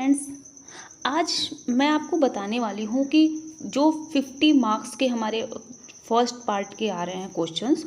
Friends, आज मैं आपको बताने वाली हूँ कि जो 50 मार्क्स के हमारे फर्स्ट पार्ट के आ रहे हैं क्वेश्चंस,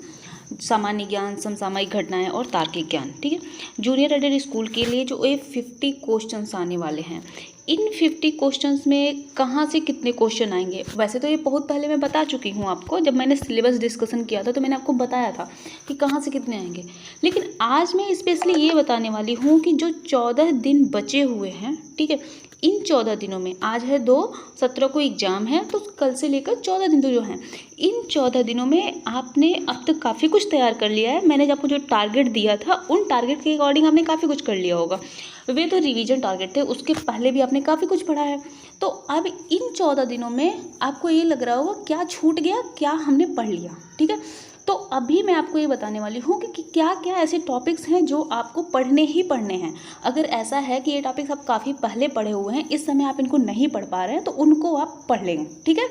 सामान्य ज्ञान, समसामयिक घटनाएं और तार्किक ज्ञान, ठीक है। जूनियर एडेड स्कूल के लिए जो ये 50 क्वेश्चंस आने वाले हैं, इन 50 क्वेश्चंस में कहाँ से कितने क्वेश्चन आएंगे, वैसे तो ये बहुत पहले मैं बता चुकी हूँ आपको। जब मैंने सिलेबस डिस्कशन किया था तो मैंने आपको बताया था कि कहाँ से कितने आएंगे, लेकिन आज मैं स्पेशली ये बताने वाली हूँ कि जो 14 दिन बचे हुए हैं, ठीक है, इन 14 दिनों में, आज है 2, 17 को एग्ज़ाम है, तो कल से लेकर 14 दिन तो जो हैं, इन 14 दिनों में आपने अब तक काफ़ी कुछ तैयार कर लिया है। मैंने आपको जो टारगेट दिया था उन टारगेट के अकॉर्डिंग आपने काफ़ी कुछ कर लिया होगा। वे तो रिवीजन टारगेट थे, उसके पहले भी आपने काफ़ी कुछ पढ़ा है। तो अब इन 14 दिनों में आपको ये लग रहा होगा क्या छूट गया, क्या हमने पढ़ लिया, ठीक है। तो अभी मैं आपको ये बताने वाली हूँ कि क्या क्या ऐसे टॉपिक्स हैं जो आपको पढ़ने ही पढ़ने हैं। अगर ऐसा है कि ये टॉपिक्स आप काफ़ी पहले पढ़े हुए हैं, इस समय आप इनको नहीं पढ़ पा रहे हैं, तो उनको आप पढ़ लेंगे, ठीक है।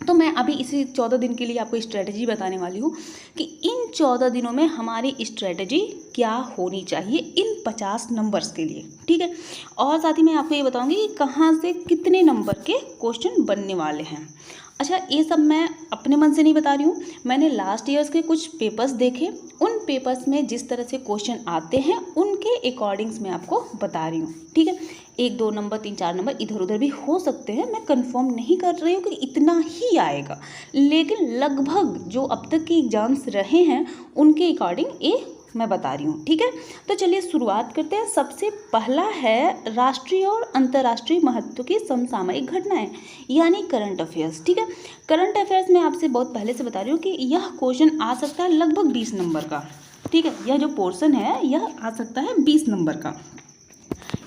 तो मैं अभी इसी 14 दिन के लिए आपको स्ट्रेटजी बताने वाली हूँ कि इन 14 दिनों में हमारी स्ट्रेटजी क्या होनी चाहिए इन 50 नंबर्स के लिए, ठीक है। और साथ ही मैं आपको ये बताऊँगी कि कहाँ से कितने नंबर के क्वेश्चन बनने वाले हैं। अच्छा, ये सब मैं अपने मन से नहीं बता रही हूँ, मैंने लास्ट ईयर्स के कुछ पेपर्स देखे, उन पेपर्स में जिस तरह से क्वेश्चन आते हैं उनके अकॉर्डिंग्स मैं आपको बता रही हूँ, ठीक है। 1, 2 नंबर, 3, 4 नंबर इधर उधर भी हो सकते हैं, मैं कंफर्म नहीं कर रही हूँ कि इतना ही आएगा, लेकिन लगभग जो अब तक के एग्जाम्स रहे हैं उनके अकॉर्डिंग ये मैं बता रही हूँ, ठीक है। तो चलिए शुरुआत करते हैं। सबसे पहला है राष्ट्रीय और अंतर्राष्ट्रीय महत्व की समसामयिक घटनाएं, यानी करंट अफेयर्स, ठीक है। करंट अफेयर्स में आपसे बहुत पहले से बता रही हूँ कि यह क्वेश्चन आ सकता है लगभग 20 नंबर का, ठीक है। यह जो पोर्शन है यह आ सकता है 20 नंबर का,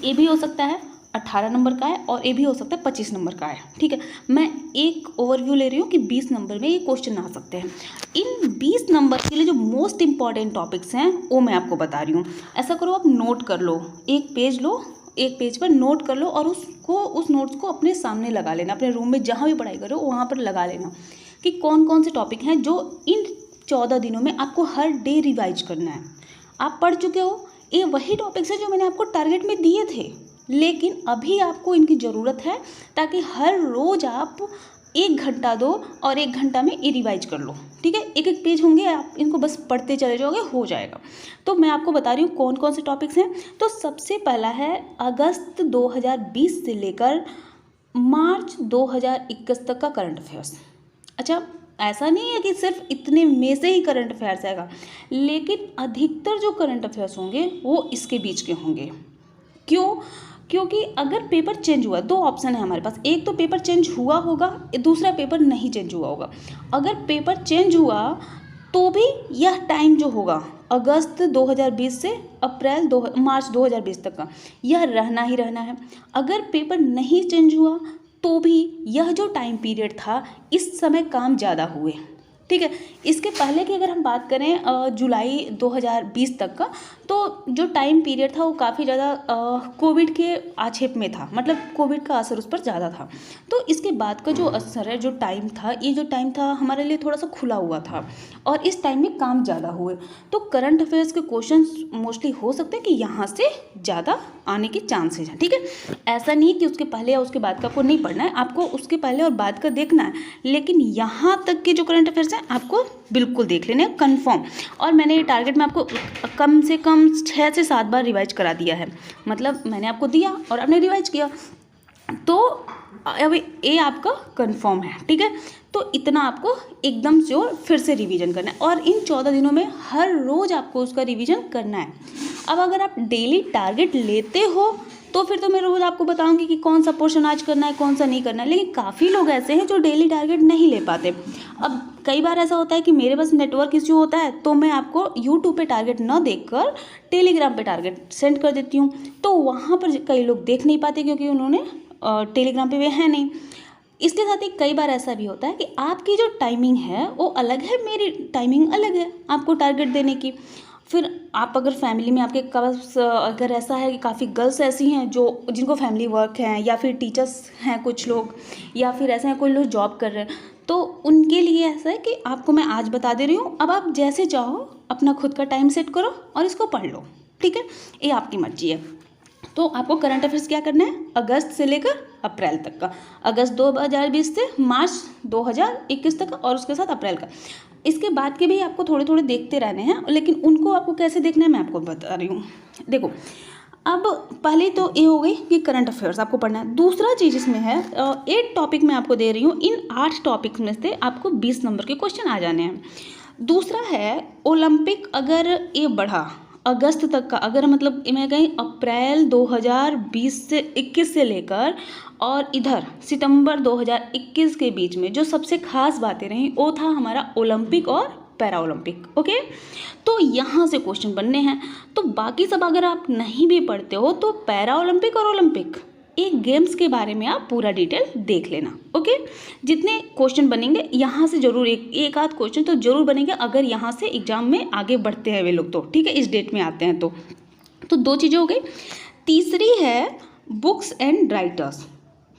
ये भी हो सकता है 18 नंबर का है, और ये भी हो सकता है 25 नंबर का है, ठीक है। मैं एक ओवरव्यू ले रही हूँ कि 20 नंबर में ये क्वेश्चन आ सकते हैं। इन 20 नंबर के लिए जो मोस्ट इंपॉर्टेंट टॉपिक्स हैं वो मैं आपको बता रही हूँ। ऐसा करो, आप नोट कर लो, एक पेज लो, एक पेज पर नोट कर लो और उस नोट्स को अपने सामने लगा लेना, अपने रूम में जहाँ भी पढ़ाई करो वहाँ पर लगा लेना कि कौन कौन से टॉपिक हैं जो इन 14 दिनों में आपको हर डे रिवाइज करना है। आप पढ़ चुके हो, ये वही टॉपिक्स हैं जो मैंने आपको टारगेट में दिए थे, लेकिन अभी आपको इनकी ज़रूरत है ताकि हर रोज़ आप 1 घंटा दो और 1 घंटा में ये रिवाइज कर लो, ठीक है। एक एक पेज होंगे, आप इनको बस पढ़ते चले जाओगे, हो जाएगा। तो मैं आपको बता रही हूँ कौन कौन से टॉपिक्स हैं। तो सबसे पहला है अगस्त 2020 से लेकर मार्च 2021 तक का करंट अफेयर्स। अच्छा, ऐसा नहीं है कि सिर्फ इतने में से ही करंट अफेयर्स आएगा, लेकिन अधिकतर जो करंट अफेयर्स होंगे वो इसके बीच के होंगे। क्यों? क्योंकि अगर पेपर चेंज हुआ, 2 ऑप्शन है हमारे पास, एक तो पेपर चेंज हुआ होगा, दूसरा पेपर नहीं चेंज हुआ होगा। अगर पेपर चेंज हुआ तो भी यह टाइम जो होगा अगस्त 2020 से मार्च 2020 तक का, यह रहना ही रहना है। अगर पेपर नहीं चेंज हुआ तो भी यह जो टाइम पीरियड था, इस समय काम ज़्यादा हुए, ठीक है। इसके पहले की अगर हम बात करें जुलाई 2020 तक का, तो जो टाइम पीरियड था वो काफ़ी ज़्यादा कोविड के आक्षेप में था, मतलब कोविड का असर उस पर ज़्यादा था। तो इसके बाद का जो असर है, जो टाइम था, ये जो टाइम था हमारे लिए थोड़ा सा खुला हुआ था और इस टाइम में काम ज़्यादा हुए। तो करंट अफेयर्स के क्वेश्चन मोस्टली हो सकते हैं कि यहाँ से ज़्यादा आने के चांसेज हैं, ठीक है। ऐसा नहीं कि उसके पहले या उसके बाद का आपको नहीं पढ़ना है, आपको उसके पहले और बाद का देखना है, लेकिन यहाँ तक के जो करंट अफेयर्स हैं आपको बिल्कुल देख लेने हैं कंफर्म। और मैंने ये टारगेट में आपको कम से कम 6 से 7 बार रिवाइज करा दिया है, मतलब मैंने आपको दिया और आपने रिवाइज किया, तो अभी ये आपका कंफर्म है, ठीक है। तो इतना आपको एकदम श्योर फिर से रिवीजन करना है, और इन 14 दिनों में हर रोज़ आपको उसका रिवीजन करना है। अब अगर आप डेली टारगेट लेते हो तो फिर तो मैं रोज़ आपको बताऊंगी कि कौन सा पोर्शन आज करना है, कौन सा नहीं करना है, लेकिन काफ़ी लोग ऐसे हैं जो डेली टारगेट नहीं ले पाते। अब कई बार ऐसा होता है कि मेरे पास नेटवर्क इश्यू होता है, तो मैं आपको यूट्यूब पे टारगेट न देखकर टेलीग्राम पे टारगेट सेंड कर देती हूँ, तो वहाँ पर कई लोग देख नहीं पाते क्योंकि उन्होंने टेलीग्राम पे वे है नहीं। इसके साथ ही कई बार ऐसा भी होता है कि आपकी जो टाइमिंग है वो अलग है, मेरी टाइमिंग अलग है आपको टारगेट देने की। फिर आप अगर फैमिली में आपके पास अगर ऐसा है कि काफ़ी गर्ल्स ऐसी हैं जो जिनको फैमिली वर्क हैं, या फिर टीचर्स हैं कुछ लोग, या फिर ऐसे हैं कोई लोग जॉब कर रहे हैं, तो उनके लिए ऐसा है कि आपको मैं आज बता दे रही हूँ, अब आप जैसे चाहो अपना खुद का टाइम सेट करो और इसको पढ़ लो, ठीक है। ये आपकी मर्जी है। तो आपको करंट अफेयर्स क्या करना है, अगस्त से लेकर अप्रैल तक का, अगस्त 2020 से मार्च 2021 तक का, और उसके साथ अप्रैल का। इसके बाद के भी आपको थोड़े थोड़े देखते रहने हैं, लेकिन उनको आपको कैसे देखना है मैं आपको बता रही हूँ। देखो, अब पहले तो ये हो गई कि करंट अफेयर्स आपको पढ़ना है। दूसरा चीज़ इसमें है, 8 टॉपिक मैं आपको दे रही हूँ, इन 8 टॉपिक में से आपको 20 नंबर के क्वेश्चन आ जाने हैं। दूसरा है ओलंपिक, अगर ये बढ़ा अगस्त तक का, अगर मतलब मैं कहीं अप्रैल 2020 से 21 से लेकर और इधर सितंबर 2021 के बीच में जो सबसे खास बातें रहीं वो था हमारा ओलंपिक और पैरा ओलंपिक। ओके, तो यहाँ से क्वेश्चन बनने हैं। तो बाकी सब अगर आप नहीं भी पढ़ते हो तो पैरा ओलंपिक और ओलंपिक एक गेम्स के बारे में आप पूरा डिटेल देख लेना। ओके, जितने क्वेश्चन बनेंगे यहाँ से जरूर एक आध क्वेश्चन तो जरूर बनेंगे, अगर यहाँ से एग्जाम में आगे बढ़ते हैं वे लोग तो, ठीक है, इस डेट में आते हैं तो 2 चीज़ें हो गई। तीसरी है बुक्स एंड राइटर्स,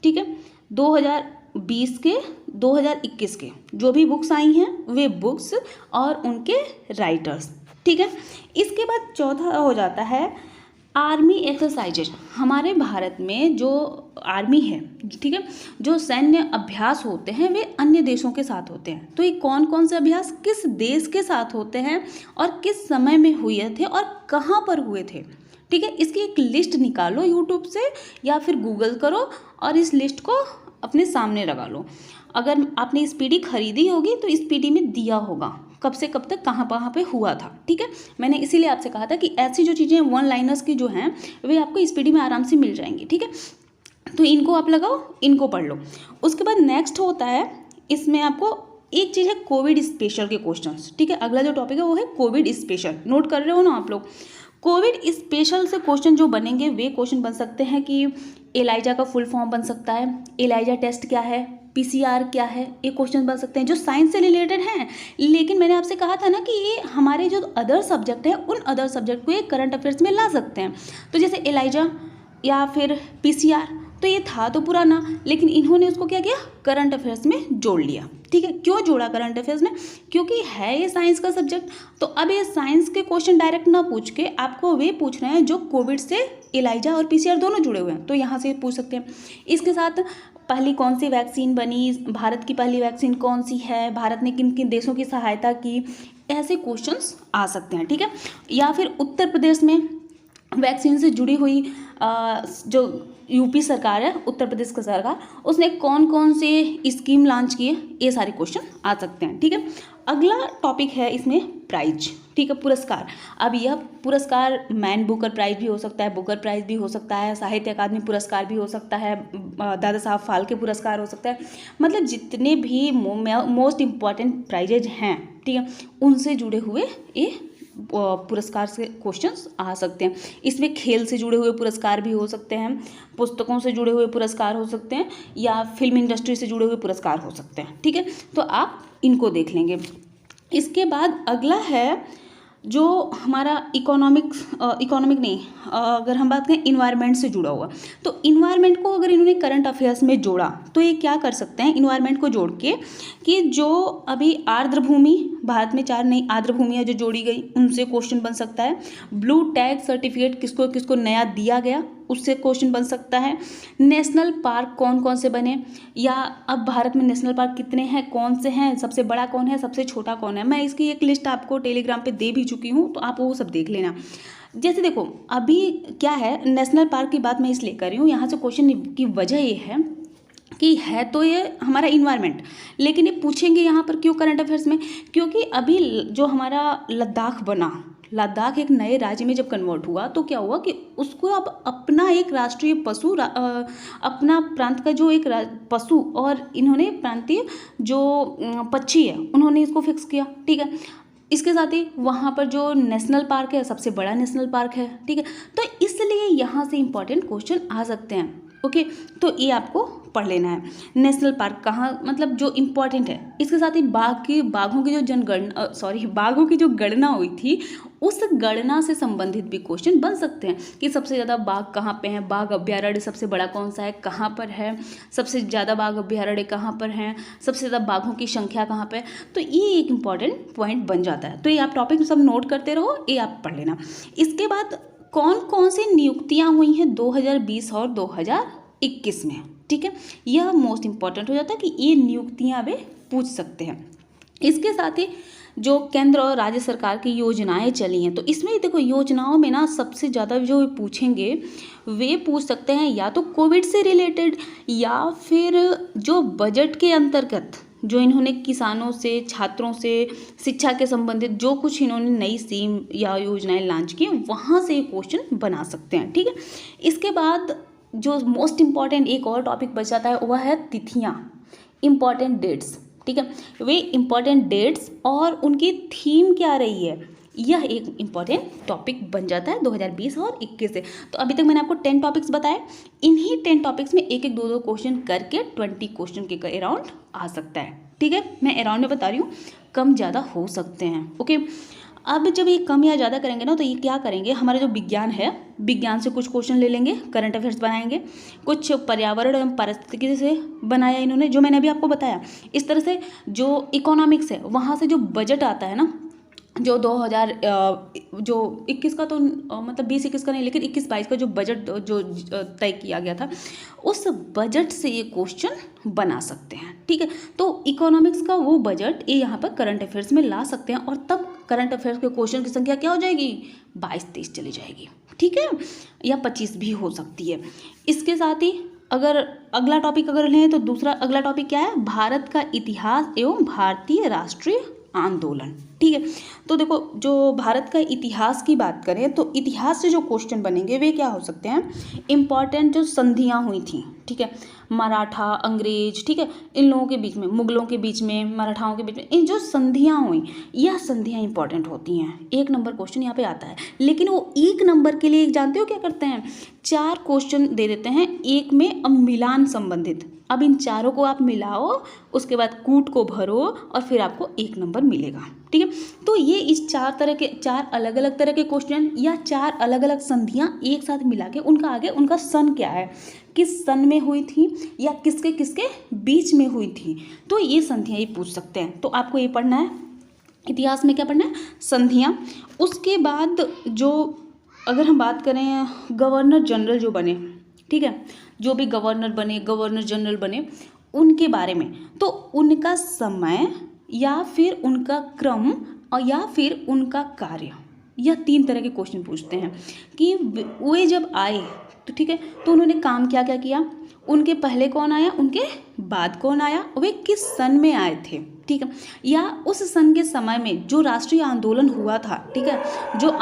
ठीक है, 2020 के 2021 के जो भी बुक्स आई हैं वे बुक्स और उनके राइटर्स, ठीक है। इसके बाद चौथा हो जाता है आर्मी एक्सरसाइजेज। हमारे भारत में जो आर्मी है, ठीक है, जो सैन्य अभ्यास होते हैं वे अन्य देशों के साथ होते हैं। तो ये कौन कौन से अभ्यास किस देश के साथ होते हैं और किस समय में हुए थे और कहाँ पर हुए थे, ठीक है, इसकी एक लिस्ट निकालो यूट्यूब से या फिर गूगल करो और इस लिस्ट को अपने सामने लगा लो। अगर आपने स्पीडी खरीदी होगी तो स्पीडी में दिया होगा कब से कब तक कहाँ पे हुआ था, ठीक है। मैंने इसीलिए आपसे कहा था कि ऐसी जो चीज़ें 1 लाइनर्स की जो हैं वे आपको स्पीडी में आराम से मिल जाएंगी, ठीक है। तो इनको आप लगाओ, इनको पढ़ लो। उसके बाद नेक्स्ट होता है, इसमें आपको एक चीज़ है कोविड स्पेशल के क्वेश्चंस, ठीक है। अगला जो टॉपिक है वो है कोविड स्पेशल, नोट कर रहे हो ना आप लोग। कोविड स्पेशल से क्वेश्चन जो बनेंगे वे क्वेश्चन बन सकते हैं कि एलाइजा का फुल फॉर्म बन सकता है, एलाइजा टेस्ट क्या है, पीसीआर क्या है, ये क्वेश्चन बन सकते हैं जो साइंस से रिलेटेड हैं। लेकिन मैंने आपसे कहा था ना कि ये हमारे जो अदर सब्जेक्ट हैं उन अदर सब्जेक्ट को ये करंट अफेयर्स में ला सकते हैं। तो जैसे एलाइजा या फिर पीसीआर, तो ये था तो पुराना, लेकिन इन्होंने उसको क्या किया, करंट अफेयर्स में जोड़ लिया, ठीक है। क्यों जोड़ा करंट अफेयर्स में, क्योंकि है ये साइंस का सब्जेक्ट। तो अब ये साइंस के क्वेश्चन डायरेक्ट ना पूछ के आपको वे पूछ रहे हैं जो कोविड से एलाइजा और पीसीआर दोनों जुड़े हुए हैं, तो यहाँ से पूछ सकते हैं। इसके साथ पहली कौन सी वैक्सीन बनी, भारत की पहली वैक्सीन कौन सी है, भारत ने किन किन देशों की सहायता की, ऐसे क्वेश्चंस आ सकते हैं, ठीक है। या फिर उत्तर प्रदेश में वैक्सीन से जुड़ी हुई जो यूपी सरकार है, उत्तर प्रदेश का सरकार, उसने कौन कौन से स्कीम लॉन्च किए, ये सारे क्वेश्चन आ सकते हैं, ठीक है। अगला टॉपिक है इसमें प्राइज, ठीक है, पुरस्कार। अब यह पुरस्कार मैन बुकर प्राइज भी हो सकता है, बुकर प्राइज भी हो सकता है, साहित्य अकादमी पुरस्कार भी हो सकता है, दादा साहब फाल्के पुरस्कार हो सकता है, मतलब जितने भी मोस्ट इम्पॉर्टेंट प्राइजेज हैं, ठीक है, उनसे जुड़े हुए ये पुरस्कार से क्वेश्चंस आ सकते हैं। इसमें खेल से जुड़े हुए पुरस्कार भी हो सकते हैं, पुस्तकों से जुड़े हुए पुरस्कार हो सकते हैं, या फिल्म इंडस्ट्री से जुड़े हुए पुरस्कार हो सकते हैं, ठीक है। तो आप इनको देख लेंगे। इसके बाद अगला है जो हमारा इकोनॉमिक नहीं, अगर हम बात करें इन्वायरमेंट से जुड़ा हुआ, तो इन्वायरमेंट को अगर इन्होंने करंट अफेयर्स में जोड़ा तो ये क्या कर सकते हैं, इन्वायरमेंट को जोड़ के कि जो अभी आर्द्र भूमि, भारत में 4 नई आर्द्र भूमियाँ जो जोड़ी गई उनसे क्वेश्चन बन सकता है। ब्लू टैग सर्टिफिकेट किसको किसको नया दिया गया, उससे क्वेश्चन बन सकता है। नेशनल पार्क कौन कौन से बने, या अब भारत में नेशनल पार्क कितने हैं, कौन से हैं, सबसे बड़ा कौन है, सबसे छोटा कौन है। मैं इसकी एक लिस्ट आपको टेलीग्राम पे दे भी चुकी हूँ, तो आप वो सब देख लेना। जैसे देखो अभी क्या है, नेशनल पार्क की बात मैं इसलिए कर रही हूँ, यहाँ से क्वेश्चन की वजह ये है कि है तो ये हमारा इन्वायरमेंट, लेकिन ये पूछेंगे यहाँ पर क्यों करंट अफेयर्स में, क्योंकि अभी जो हमारा लद्दाख बना, लद्दाख एक नए राज्य में जब कन्वर्ट हुआ तो क्या हुआ कि उसको अब अपना एक राष्ट्रीय पशु अपना प्रांत का जो एक पशु और इन्होंने प्रांतीय जो पक्षी है उन्होंने इसको फिक्स किया, ठीक है। इसके साथ ही वहाँ पर जो नेशनल पार्क है सबसे बड़ा नेशनल पार्क है, ठीक है। तो इसलिए यहाँ से इम्पॉर्टेंट क्वेश्चन आ सकते हैं, ओके। तो ये आपको पढ़ लेना है, नेशनल पार्क कहाँ, मतलब जो इम्पोर्टेंट है। इसके साथ ही बाघों की जो गणना हुई थी उस गणना से संबंधित भी क्वेश्चन बन सकते हैं कि सबसे ज़्यादा बाघ कहाँ पे हैं, बाघ अभ्यारण्य सबसे बड़ा कौन सा है, कहाँ पर है, सबसे ज़्यादा बाघ अभ्यारण्य कहाँ पर हैं, सबसे ज़्यादा बाघों की संख्या कहाँ पर है। तो ये एक इम्पॉर्टेंट पॉइंट बन जाता है। तो ये आप टॉपिक सब नोट करते रहो, ये आप पढ़ लेना। इसके बाद कौन कौन सी नियुक्तियां हुई हैं 2020 और 2021 में, ठीक है। यह मोस्ट इम्पॉर्टेंट हो जाता है कि ये नियुक्तियां वे पूछ सकते हैं। इसके साथ ही जो केंद्र और राज्य सरकार की योजनाएं चली हैं, तो इसमें देखो योजनाओं में ना सबसे ज़्यादा जो पूछेंगे वे पूछ सकते हैं या तो कोविड से रिलेटेड, या फिर जो बजट के अंतर्गत जो इन्होंने किसानों से, छात्रों से, शिक्षा के संबंधित जो कुछ इन्होंने नई स्कीम या योजनाएं लॉन्च की वहाँ से क्वेश्चन बना सकते हैं, ठीक है। इसके बाद जो मोस्ट इम्पॉर्टेंट एक और टॉपिक बच जाता है वह है तिथियाँ, इम्पॉर्टेंट डेट्स, ठीक है। वे इम्पॉर्टेंट डेट्स और उनकी थीम क्या रही है, यह एक इम्पॉर्टेंट टॉपिक बन जाता है 2020 और 21 से। तो अभी तक मैंने आपको 10 टॉपिक्स बताए, इन्हीं 10 टॉपिक्स में एक एक दो क्वेश्चन करके 20 क्वेश्चन के अराउंड आ सकता है, ठीक है। मैं अराउंड में बता रही हूँ, कम ज़्यादा हो सकते हैं, ओके। अब जब ये कम या ज़्यादा करेंगे ना, तो ये क्या करेंगे, हमारा जो विज्ञान है, विज्ञान से कुछ क्वेश्चन ले लेंगे, करंट अफेयर्स बनाएंगे, कुछ पर्यावरण एवं पारिस्थितिकी से बनाया इन्होंने, जो मैंने अभी आपको बताया। इस तरह से जो इकोनॉमिक्स है वहाँ से जो बजट आता है ना, जो 21 का तो मतलब 20-21 का नहीं, लेकिन 21-22 का जो बजट जो तय किया गया था, उस बजट से ये क्वेश्चन बना सकते हैं, ठीक है। तो इकोनॉमिक्स का वो बजट ये यहाँ पर करंट अफेयर्स में ला सकते हैं, और तब करंट अफेयर्स के क्वेश्चन की संख्या क्या हो जाएगी, 22-23 चली जाएगी, ठीक है, या 25 भी हो सकती है। इसके साथ ही अगर अगला टॉपिक अगर लें तो दूसरा अगला टॉपिक क्या है, भारत का इतिहास एवं भारतीय राष्ट्रीय आंदोलन, ठीक है। तो देखो जो भारत का इतिहास की बात करें तो इतिहास से जो क्वेश्चन बनेंगे वे क्या हो सकते हैं, इम्पॉर्टेंट जो संधियाँ हुई थी, ठीक है, मराठा, अंग्रेज, ठीक है, इन लोगों के बीच में, मुगलों के बीच में, मराठाओं के बीच में, इन जो संधियाँ हुई, यह संधियाँ इंपॉर्टेंट होती हैं। 1 नंबर क्वेश्चन यहाँ पे आता है, लेकिन वो 1 नंबर के लिए जानते हो क्या करते हैं, 4 क्वेश्चन दे देते हैं, एक में अब मिलान संबंधित। अब इन चारों को आप मिलाओ, उसके बाद कूट को भरो और फिर आपको 1 नंबर मिलेगा, ठीक है। तो ये इस 4 अलग अलग तरह के क्वेश्चन या 4 अलग अलग संधियाँ एक साथ मिला के उनका आगे उनका सन क्या है, किस सन में हुई थी या किसके किसके बीच में हुई थी, तो ये संधियाँ ये पूछ सकते हैं। तो आपको ये पढ़ना है, इतिहास में क्या पढ़ना है, संधियाँ। उसके बाद जो अगर हम बात करें गवर्नर जनरल जो बने, ठीक है, जो भी गवर्नर बने, गवर्नर जनरल बने, उनके बारे में, तो उनका समय या फिर उनका क्रम और या फिर उनका कार्य, यह 3 तरह के क्वेश्चन पूछते हैं कि वे जब आए तो ठीक है, तो उन्होंने काम क्या क्या किया, उनके पहले कौन आया, उनके बाद कौन आया, वे किस सन में आए थे, ठीक है, या उस सन के समय में जो राष्ट्रीय आंदोलन हुआ था, ठीक है, जो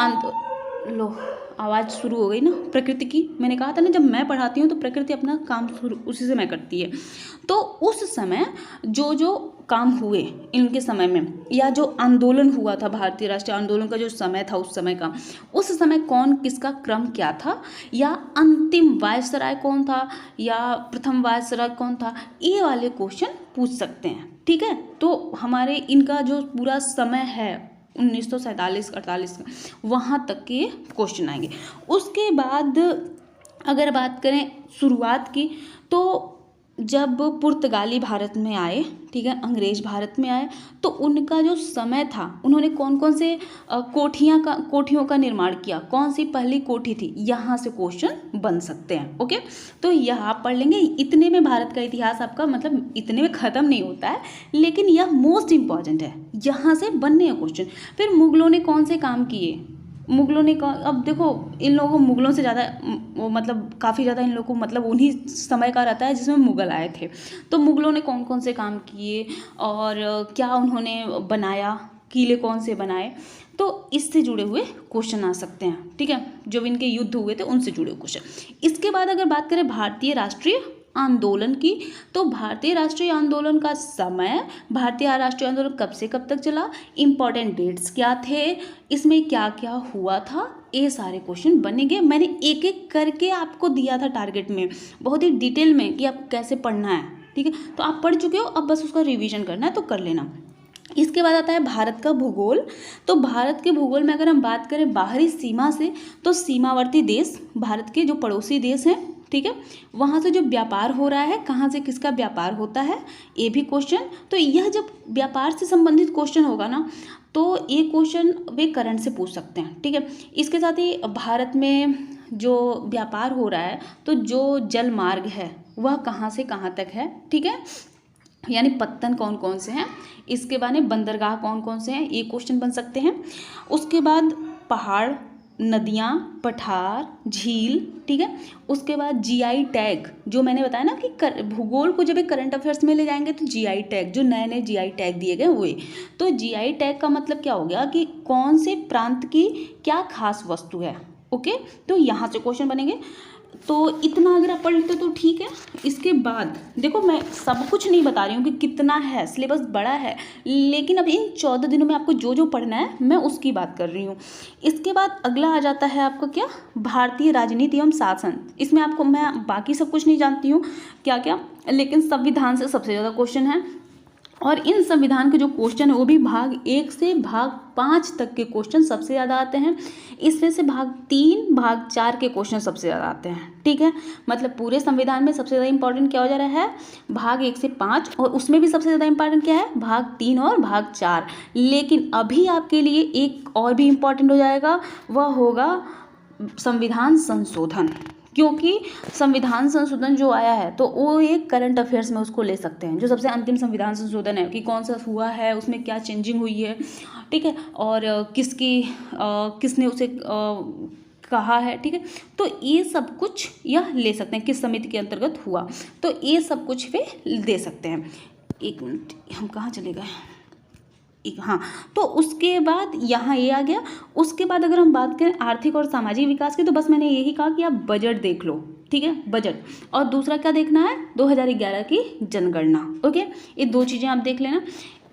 लो आवाज़ शुरू हो गई ना प्रकृति की, मैंने कहा था ना जब मैं पढ़ाती हूँ तो प्रकृति अपना काम शुरू उसी से मैं करती है। तो उस समय जो जो काम हुए इनके समय में, या जो आंदोलन हुआ था, भारतीय राष्ट्रीय आंदोलन का जो समय था उस समय का, उस समय कौन किसका क्रम क्या था, या अंतिम वायसराय कौन था या प्रथम वायसराय कौन था, ये वाले क्वेश्चन पूछ सकते हैं, ठीक है। तो हमारे इनका जो पूरा समय है 1947-48 का, वहाँ तक के क्वेश्चन आएंगे। उसके बाद अगर बात करें शुरुआत की, तो जब पुर्तगाली भारत में आए, ठीक है, अंग्रेज भारत में आए, तो उनका जो समय था, उन्होंने कौन कौन से कोठियों का निर्माण किया, कौन सी पहली कोठी थी, यहाँ से क्वेश्चन बन सकते हैं, ओके। तो यह आप पढ़ लेंगे। इतने में भारत का इतिहास आपका मतलब इतने में ख़त्म नहीं होता है, लेकिन यह मोस्ट इम्पॉर्टेंट है, यहाँ से बनने हैं क्वेश्चन। फिर मुगलों ने कौन से काम किए, मुगलों ने अब देखो इन लोगों को मुगलों से ज़्यादा मतलब काफ़ी ज़्यादा इन लोगों को मतलब उन्हीं समय का रहता है जिसमें मुगल आए थे। तो मुगलों ने कौन कौन से काम किए और क्या उन्होंने बनाया, किले कौन से बनाए, तो इससे जुड़े हुए क्वेश्चन आ सकते हैं, ठीक है, जो इनके युद्ध हुए थे उनसे जुड़े हुए क्वेश्चन। इसके बाद अगर बात करें भारतीय राष्ट्रीय आंदोलन की, तो भारतीय राष्ट्रीय आंदोलन का समय, भारतीय राष्ट्रीय आंदोलन कब से कब तक चला, इम्पॉर्टेंट डेट्स क्या थे, इसमें क्या क्या हुआ था, ये सारे क्वेश्चन बनेंगे। मैंने एक एक करके आपको दिया था टारगेट में, बहुत ही डिटेल में कि आपको कैसे पढ़ना है, ठीक है। तो आप पढ़ चुके हो, अब बस उसका रिवीजन करना है तो कर लेना। इसके बाद आता है भारत का भूगोल। तो भारत के भूगोल में अगर हम बात करें बाहरी सीमा से, तो सीमावर्ती देश, भारत के जो पड़ोसी देश हैं, ठीक है। वहाँ से जो व्यापार हो रहा है, कहाँ से किसका व्यापार होता है, ये भी क्वेश्चन। तो यह जब व्यापार से संबंधित क्वेश्चन होगा ना, तो ये क्वेश्चन वे करंट से पूछ सकते हैं, ठीक है। इसके साथ ही भारत में जो व्यापार हो रहा है, तो जो जल मार्ग है वह कहाँ से कहाँ तक है, ठीक है, यानी पत्तन कौन कौन से हैं, इसके बाद में बंदरगाह कौन कौन से हैं, ये क्वेश्चन बन सकते हैं। उसके बाद पहाड़, नदियाँ, पठार, झील, ठीक है। उसके बाद जीआई टैग, जो मैंने बताया ना कि भूगोल को जब एक करंट अफेयर्स में ले जाएंगे तो जीआई टैग, जो नए नए जीआई टैग दिए गए हुए, तो जीआई टैग का मतलब क्या हो गया कि कौन से प्रांत की क्या खास वस्तु है, ओके। तो यहाँ से क्वेश्चन बनेंगे। तो इतना अगर आप पढ़ लेते तो ठीक है। इसके बाद देखो, मैं सब कुछ नहीं बता रही हूँ कि कितना है, सिलेबस बड़ा है, लेकिन अब इन 14 दिनों में आपको जो जो पढ़ना है मैं उसकी बात कर रही हूँ। इसके बाद अगला आ जाता है आपका क्या, भारतीय राजनीति एवं शासन। इसमें आपको, मैं बाकी सब कुछ नहीं जानती हूँ क्या क्या, लेकिन संविधान से सबसे ज़्यादा क्वेश्चन है। और इन संविधान के जो क्वेश्चन है वो भी भाग 1 से भाग 5 तक के क्वेश्चन सबसे ज़्यादा आते हैं। इसमें से भाग 3, भाग 4 के क्वेश्चन सबसे ज़्यादा आते हैं, ठीक है। मतलब पूरे संविधान में सबसे ज़्यादा इंपॉर्टेंट क्या हो जा रहा है, भाग 1 से 5, और उसमें भी सबसे ज़्यादा इंपॉर्टेंट क्या है, भाग 3 और भाग 4। लेकिन अभी आपके लिए एक और भी इंपॉर्टेंट हो जाएगा, वह होगा संविधान संशोधन, क्योंकि संविधान संशोधन जो आया है तो वो एक करंट अफेयर्स में उसको ले सकते हैं। जो सबसे अंतिम संविधान संशोधन है कि कौन सा हुआ है, उसमें क्या चेंजिंग हुई है, ठीक है, और किसने उसे कहा है, ठीक है। तो ये सब कुछ यह ले सकते हैं, किस समिति के अंतर्गत हुआ, तो ये सब कुछ वे दे सकते हैं। एक मिनट, हम कहाँ चले गए, हाँ। तो उसके बाद यहाँ ये आ गया। उसके बाद अगर हम बात करें आर्थिक और सामाजिक विकास की, तो बस मैंने यही कहा कि आप बजट देख लो, ठीक है, बजट। और दूसरा क्या देखना है, 2011 की जनगणना, ओके। ये 2 चीज़ें आप देख लेना।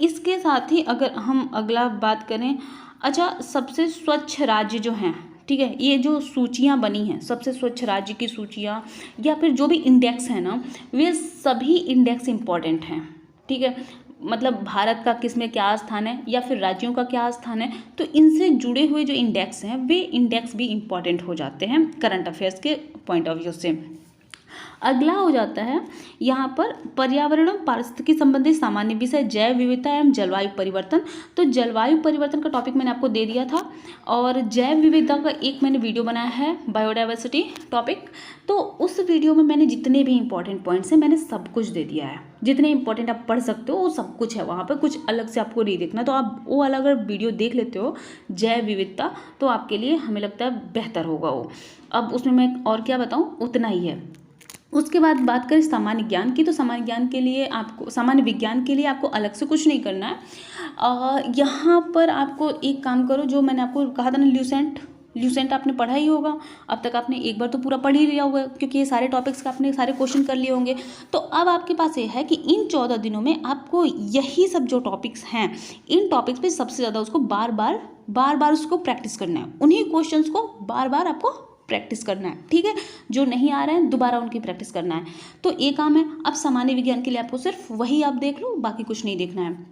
इसके साथ ही अगर हम अगला बात करें, अच्छा, सबसे स्वच्छ राज्य जो हैं, ठीक है, ये जो सूचियाँ बनी हैं, सबसे स्वच्छ राज्य की सूचियाँ या फिर जो भी इंडेक्स है ना, वे सभी इंडेक्स इम्पॉर्टेंट हैं, ठीक है। मतलब भारत का किस में क्या स्थान है या फिर राज्यों का क्या स्थान है, तो इनसे जुड़े हुए जो इंडेक्स हैं वे इंडेक्स भी इम्पॉर्टेंट हो जाते हैं करंट अफेयर्स के पॉइंट ऑफ व्यू से। अगला हो जाता है यहाँ पर पर्यावरण और पारिस्थितिकी संबंधी सामान्य विषय, जैव विविधता एवं जलवायु परिवर्तन। तो जलवायु परिवर्तन का टॉपिक मैंने आपको दे दिया था, और जैव विविधता का एक मैंने वीडियो बनाया है, बायोडाइवर्सिटी टॉपिक। तो उस वीडियो में मैंने जितने भी इंपॉर्टेंट पॉइंट्स हैं मैंने सब कुछ दे दिया है, जितने इंपॉर्टेंट आप पढ़ सकते हो वो सब कुछ है वहाँ पर, कुछ अलग से आपको नहीं देखना। तो आप वो अलग अगर वीडियो देख लेते हो जैव विविधता, तो आपके लिए हमें लगता है बेहतर होगा वो। अब उसमें मैं और क्या बताऊँ, उतना ही है। उसके बाद बात करें सामान्य ज्ञान की, तो सामान्य ज्ञान के लिए आपको, सामान्य विज्ञान के लिए आपको अलग से कुछ नहीं करना है। यहाँ पर आपको एक काम करो, जो मैंने आपको कहा था ना, ल्यूसेंट आपने पढ़ा ही होगा, अब तक आपने एक बार तो पूरा पढ़ ही लिया होगा, क्योंकि ये सारे टॉपिक्स का आपने सारे क्वेश्चन कर लिए होंगे। तो अब आपके पास ये है कि इन 14 दिनों में आपको यही सब जो टॉपिक्स हैं, इन टॉपिक्स पे सबसे ज़्यादा उसको बार बार उसको प्रैक्टिस करना है, उन्हीं क्वेश्चंस को बार बार आपको प्रैक्टिस करना है, ठीक है। जो नहीं आ रहे हैं दोबारा उनकी प्रैक्टिस करना है, तो ये काम है। अब सामान्य विज्ञान के लिए आपको सिर्फ वही आप देख लो, बाकी कुछ नहीं देखना है।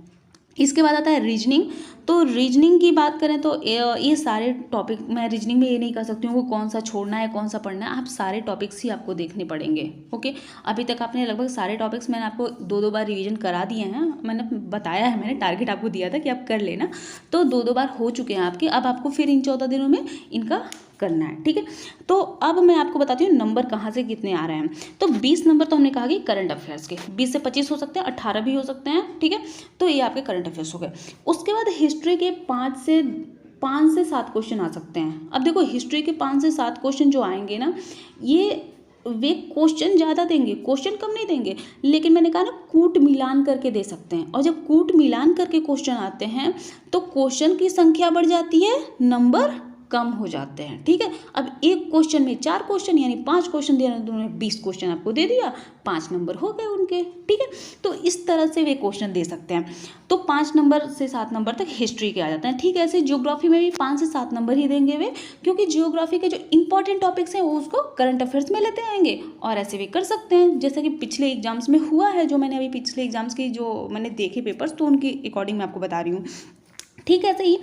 इसके बाद आता है रीजनिंग। तो रीजनिंग की बात करें तो ये सारे टॉपिक, मैं रीजनिंग में ये नहीं कह सकती हूँ कि कौन सा छोड़ना है कौन सा पढ़ना है, आप सारे टॉपिक्स ही आपको देखने पड़ेंगे, ओके। अभी तक आपने लगभग सारे टॉपिक्स मैंने आपको 2-2 बार रिवीजन करा दिए हैं, मैंने बताया है, मैंने टारगेट आपको दिया था कि आप कर लेना, तो 2-2 बार हो चुके हैं आपके। अब आपको फिर इन 14 दिनों में इनका करना है, ठीक है। तो अब मैं आपको बताती हूँ नंबर कहाँ से कितने आ रहे हैं। तो 20 नंबर तो हमने कहा कि करंट अफेयर्स के, 20 से 25 हो सकते हैं, 18 भी हो सकते हैं, ठीक है। तो ये आपके करंट अफेयर्स हो गए। उसके बाद हिस्ट्री के 5 से 7 क्वेश्चन आ सकते हैं। अब देखो, हिस्ट्री के 5 से 7 क्वेश्चन जो आएंगे ना, ये वे क्वेश्चन ज़्यादा देंगे, क्वेश्चन कम नहीं देंगे, लेकिन मैंने कहा ना कूट मिलान करके दे सकते हैं। और जब कूट मिलान करके क्वेश्चन आते हैं तो क्वेश्चन की संख्या बढ़ जाती है, नंबर कम हो जाते हैं, ठीक है। अब एक क्वेश्चन में 4 क्वेश्चन यानी 5 क्वेश्चन दिया, उन्होंने 20 क्वेश्चन आपको दे दिया, 5 नंबर हो गए उनके, ठीक है। तो इस तरह से वे क्वेश्चन दे सकते हैं। तो 5 नंबर से 7 नंबर तक हिस्ट्री के आ जाते हैं, ठीक है। ऐसे ज्योग्राफी में भी 5 से 7 नंबर ही देंगे वे, क्योंकि ज्योग्राफी के जो इंपॉर्टेंट टॉपिक्स हैं वो उसको करंट अफेयर्स में लेते आएंगे, और ऐसे वे कर सकते हैं जैसे कि पिछले एग्जाम्स में हुआ है। जो मैंने अभी पिछले एग्जाम्स की जो मैंने देखे पेपर्स, तो उनकी अकॉर्डिंग मैं आपको बता रही हूँ, ठीक है। ऐसे ही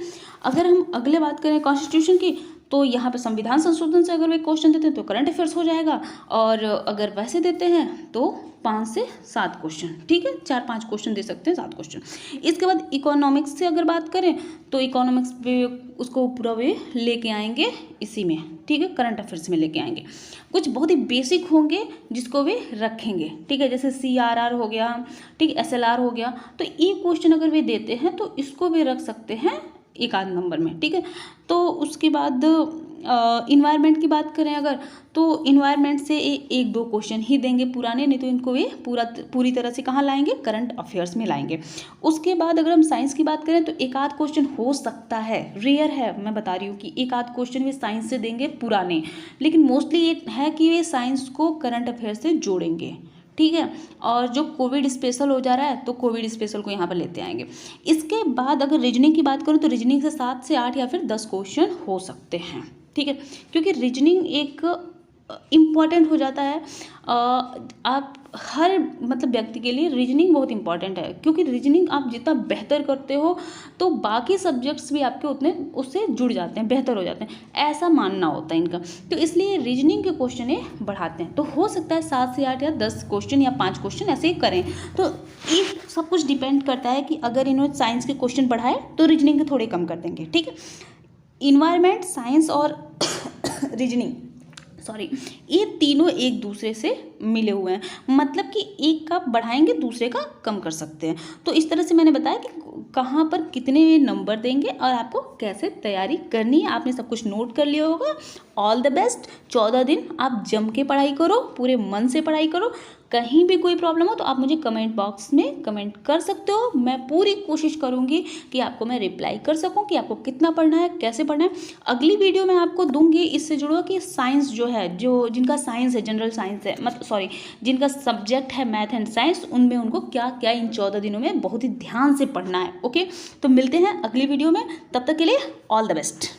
अगर हम अगले बात करें कॉन्स्टिट्यूशन की, तो यहाँ पे संविधान संशोधन से अगर वे क्वेश्चन देते हैं तो करंट अफेयर्स हो जाएगा, और अगर वैसे देते हैं तो 5 से 7 क्वेश्चन, ठीक है, 4-5 क्वेश्चन दे सकते हैं, 7 क्वेश्चन। इसके बाद इकोनॉमिक्स से अगर बात करें तो इकोनॉमिक्स पे उसको पूरा वे लेके आएंगे इसी में, ठीक है, करंट अफेयर्स में लेके आएंगे। कुछ बहुत ही बेसिक होंगे जिसको वे रखेंगे, ठीक है, जैसे CRR हो गया, ठीक, SLR हो गया, तो ये क्वेश्चन अगर वे देते हैं तो इसको वे रख सकते हैं एक आध नंबर में, ठीक है। तो उसके बाद इन्वायरमेंट की बात करें अगर, तो इन्वायरमेंट से एक दो क्वेश्चन ही देंगे पुराने, नहीं तो इनको वे पूरी तरह से कहाँ लाएंगे, करंट अफेयर्स में लाएंगे। उसके बाद अगर हम साइंस की बात करें तो एक आध क्वेश्चन हो सकता है, रेयर है, मैं बता रही हूँ कि एक आध क्वेश्चन वे साइंस से देंगे पुराने, लेकिन मोस्टली ये है कि वे साइंस को करंट अफेयर्स से जोड़ेंगे, ठीक है। और जो कोविड स्पेशल हो जा रहा है तो कोविड स्पेशल को यहाँ पर लेते आएंगे। इसके बाद अगर रीजनिंग की बात करूँ तो रीजनिंग से 7 से 8 या फिर 10 क्वेश्चन हो सकते हैं, ठीक है, क्योंकि रीजनिंग एक इम्पॉर्टेंट हो जाता है। आप हर मतलब व्यक्ति के लिए रीजनिंग बहुत इंपॉर्टेंट है, क्योंकि रीजनिंग आप जितना बेहतर करते हो तो बाकी सब्जेक्ट्स भी आपके उतने उससे जुड़ जाते हैं, बेहतर हो जाते हैं, ऐसा मानना होता है इनका। तो इसलिए रीजनिंग के क्वेश्चन ये बढ़ाते हैं। तो हो सकता है 7 से 8 या 10 क्वेश्चन या 5 क्वेश्चन ऐसे ही करें। तो ये सब कुछ डिपेंड करता है कि अगर इन्होंने साइंस के क्वेश्चन बढ़ाए तो रीजनिंग के थोड़े कम कर देंगे, ठीक है। इन्वायरमेंट, साइंस और रीजनिंग, सॉरी, ये तीनों एक दूसरे से मिले हुए हैं, मतलब कि एक का बढ़ाएंगे दूसरे का कम कर सकते हैं। तो इस तरह से मैंने बताया कि कहाँ पर कितने नंबर देंगे और आपको कैसे तैयारी करनी है। आपने सब कुछ नोट कर लिया होगा। All the best. 14 दिन आप जम के पढ़ाई करो, पूरे मन से पढ़ाई करो। कहीं भी कोई प्रॉब्लम हो तो आप मुझे कमेंट बॉक्स में कमेंट कर सकते हो। मैं पूरी कोशिश करूँगी कि आपको मैं रिप्लाई कर सकूँ कि आपको कितना पढ़ना है, कैसे पढ़ना है। अगली वीडियो मैं आपको दूंगी इससे जुड़ो कि साइंस जो है, जो जिनका साइंस है, जनरल साइंस है, मतलब सॉरी, जिनका सब्जेक्ट है मैथ एंड साइंस, उनमें उनको क्या क्या इन 14 दिनों में बहुत ही ध्यान से पढ़ना है। ओके, तो मिलते हैं अगली वीडियो में, तब तक के लिए ऑल द बेस्ट।